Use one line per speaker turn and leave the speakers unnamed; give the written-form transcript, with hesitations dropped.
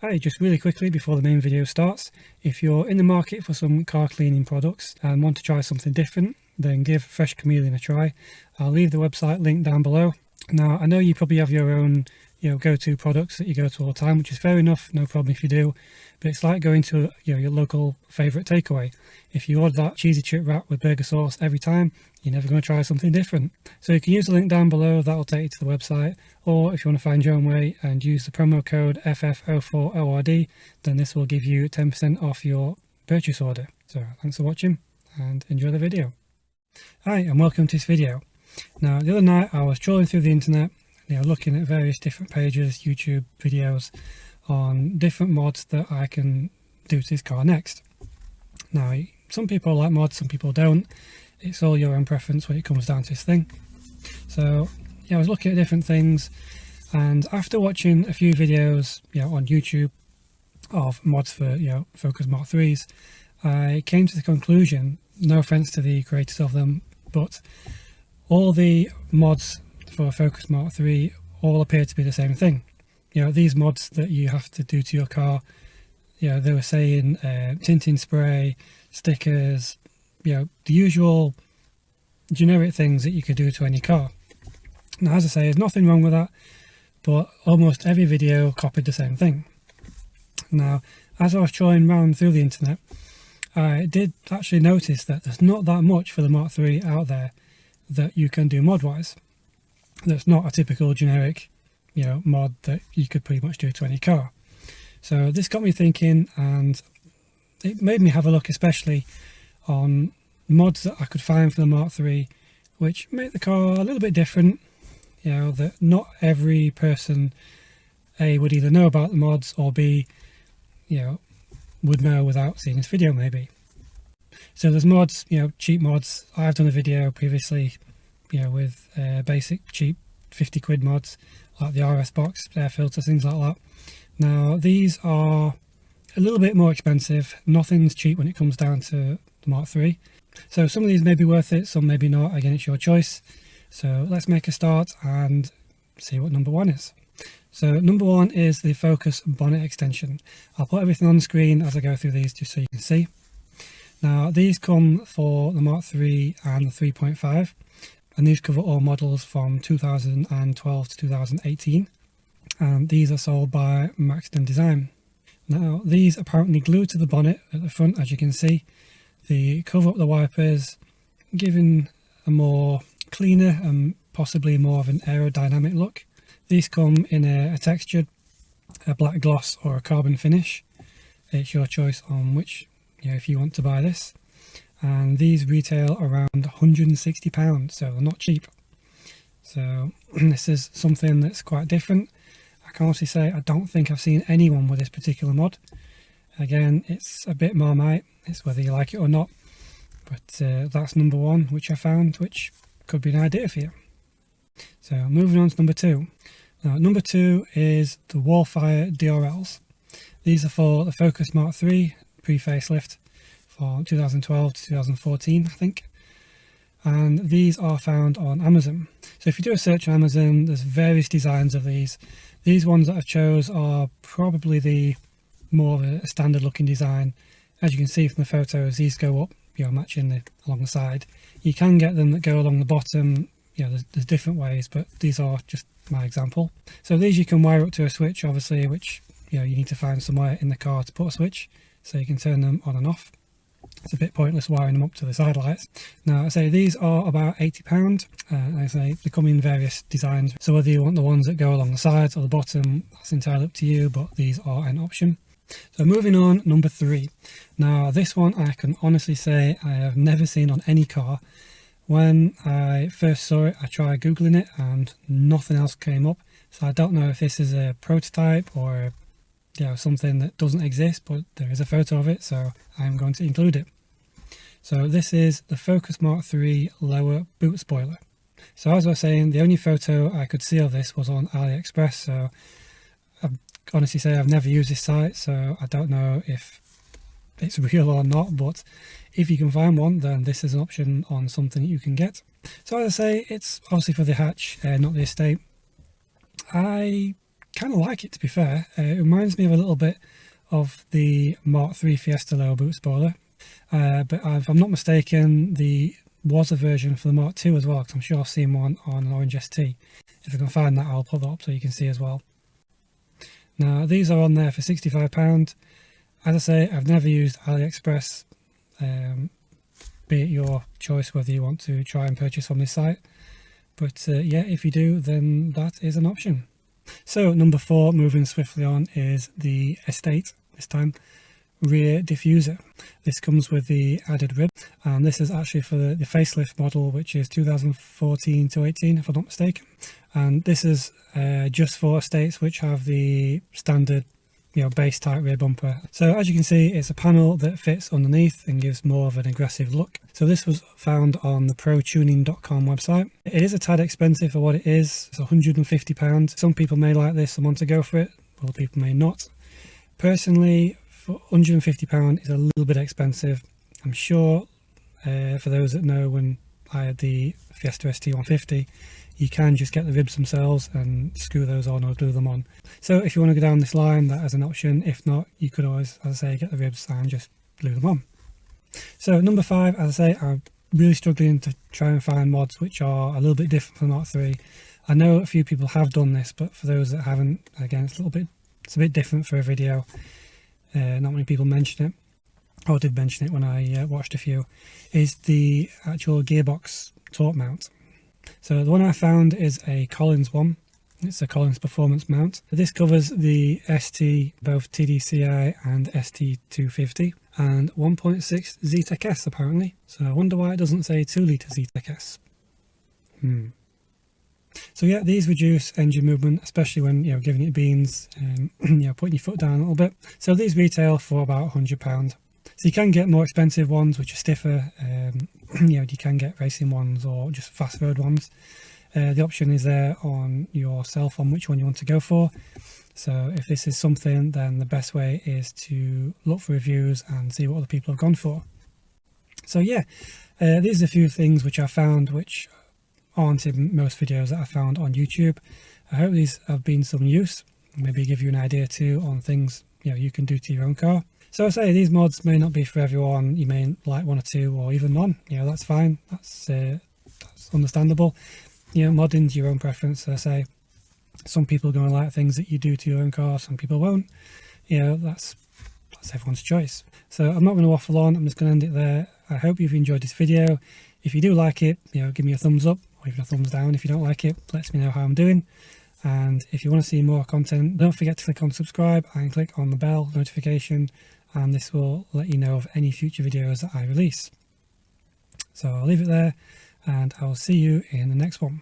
Hi, just really quickly before the main video starts, if you're in the market for some car cleaning products and want to try something different, then give Fresh Chameleon a try. I'll leave the website link down below. Now, I know you probably have your own go-to products that you go to all the time, which is fair enough, no problem if you do, but it's like going to your local favourite takeaway. If you order that cheesy chip wrap with burger sauce every time, you're never going to try something different. So you can use the link down below, that'll take you to the website, or if you want to find your own way and use the promo code FF04ORD, then this will give you 10% off your purchase order. So thanks for watching and enjoy the video. Hi and welcome to this video. Now, the other night I was trolling through the internet, looking at various different pages, YouTube videos on different mods that I can do to this car next. Now, some people like mods, some people don't. It's all your own preference when it comes down to this thing. So I was looking at different things, and after watching a few videos on YouTube of mods for Focus Mark 3s, I came to the conclusion, no offense to the creators of them, but all the mods for Focus Mark 3 all appear to be the same thing. These mods that you have to do to your car, they were saying tinting spray, stickers, the usual generic things that you could do to any car. Now, as I say, there's nothing wrong with that, but almost every video copied the same thing. Now, as I was trawling around through the internet, I did actually notice that there's not that much for the Mark 3 out there that you can do mod-wise. That's not a typical generic mod that you could pretty much do to any car. So this got me thinking, and it made me have a look especially on mods that I could find for the Mark 3 which make the car a little bit different, that not every person A would either know about the mods, or B would know without seeing this video maybe. So there's mods, cheap mods. I've done a video previously with basic cheap 50 quid mods like the RS box, air filter, things like that. Now these are a little bit more expensive. Nothing's cheap when it comes down to the Mark 3. So some of these may be worth it, some maybe not. Again, it's your choice. So let's make a start and see what number one is. So number one is the Focus Bonnet extension. I'll put everything on the screen as I go through these just so you can see. Now these come for the Mark 3 and the 3.5, and these cover all models from 2012 to 2018, and these are sold by Maxton Design. Now these apparently glue to the bonnet at the front, as you can see. They cover up the wipers, giving a more cleaner and possibly more of an aerodynamic look. These come in a textured, a black gloss or a carbon finish. It's your choice on which, if you want to buy this. And these retail around £160, so they're not cheap. So this is something that's quite different. I can honestly say I don't think I've seen anyone with this particular mod. Again, it's a bit Marmite, it's whether you like it or not, but that's number one, which I found, which could be an idea for you. So moving on to number two. Now number two is the Wallfire DRLs. These are for the Focus Mark 3 pre-facelift for 2012 to 2014, I think. And these are found on Amazon. So if you do a search on Amazon, there's various designs of these. These ones that I've chose are probably the more of a standard looking design. As you can see from the photos, these go up, matching along the side. You can get them that go along the bottom. There's different ways, but these are just my example. So these you can wire up to a switch, obviously, which you need to find somewhere in the car to put a switch so you can turn them on and off. It's a bit pointless wiring them up to the side lights. Now I say these are about £80. I say they come in various designs, so whether you want the ones that go along the sides or the bottom, that's entirely up to you, but these are an option. So moving on, number three. Now this one I can honestly say I have never seen on any car. When I first saw it, I tried googling it and nothing else came up, so I don't know if this is a prototype or something that doesn't exist, but there is a photo of it, so I'm going to include it. So this is the Focus Mark 3 lower boot spoiler. So as I was saying, the only photo I could see of this was on AliExpress, so I honestly say I've never used this site, so I don't know if it's real or not, but if you can find one, then this is an option on something that you can get. So as I say, it's obviously for the hatch, not the estate. I kind of like it, to be fair. It reminds me of a little bit of the Mark 3 Fiesta low boot spoiler, but if I'm not mistaken, there was a version for the Mark 2 as well, because I'm sure I've seen one on an Orange ST. If I can find that, I'll put that up so you can see as well. Now these are on there for £65. As I say, I've never used AliExpress, be it your choice whether you want to try and purchase from this site, but yeah, if you do, then that is an option. So number 4, moving swiftly on, is the Estate, this time rear diffuser. This comes with the added rib, and this is actually for the facelift model, which is 2014 to 18 if I'm not mistaken, and this is just for Estates which have the standard base type rear bumper. So as you can see, it's a panel that fits underneath and gives more of an aggressive look. So this was found on the protuning.com website. It is a tad expensive for what it is. It's £150. Some people may like this and want to go for it, other people may not. Personally, for £150 is a little bit expensive. I'm sure for those that know, when I had the Fiesta ST150, you can just get the ribs themselves and screw those on or glue them on. So if you want to go down this line, that is an option. If not, you could always, as I say, get the ribs and just glue them on. So number 5, as I say, I'm really struggling to try and find mods which are a little bit different from Mark 3. I know a few people have done this, but for those that haven't, again, it's a bit different for a video. Not many people mention it, or did mention it when I watched a few, is the actual Gearbox torque mount. So the one I found is a Collins one. It's a Collins performance mount. This covers the ST, both TDCi and ST250, and 1.6 Zetec S apparently. So I wonder why it doesn't say 2 litre Zetec S. So yeah, these reduce engine movement, especially when giving it beans and putting your foot down a little bit. So these retail for about £100. So you can get more expensive ones which are stiffer. You can get racing ones or just fast road ones. The option is there on yourself on which one you want to go for. So if this is something, then the best way is to look for reviews and see what other people have gone for. So yeah, these are a few things which I found which aren't in most videos that I found on YouTube. I hope these have been some use, maybe give you an idea too on things you can do to your own car. So I say these mods may not be for everyone. You may like one or two or even none. That's fine. That's understandable. Modding to your own preference. I say some people are going to like things that you do to your own car, some people won't. That's everyone's choice. So I'm not going to waffle on. I'm just going to end it there. I hope you've enjoyed this video. If you do like it, give me a thumbs up or even a thumbs down. If you don't like it, let me know how I'm doing. And if you want to see more content, don't forget to click on subscribe and click on the bell notification, and this will let you know of any future videos that I release. So I'll leave it there, and I'll see you in the next one.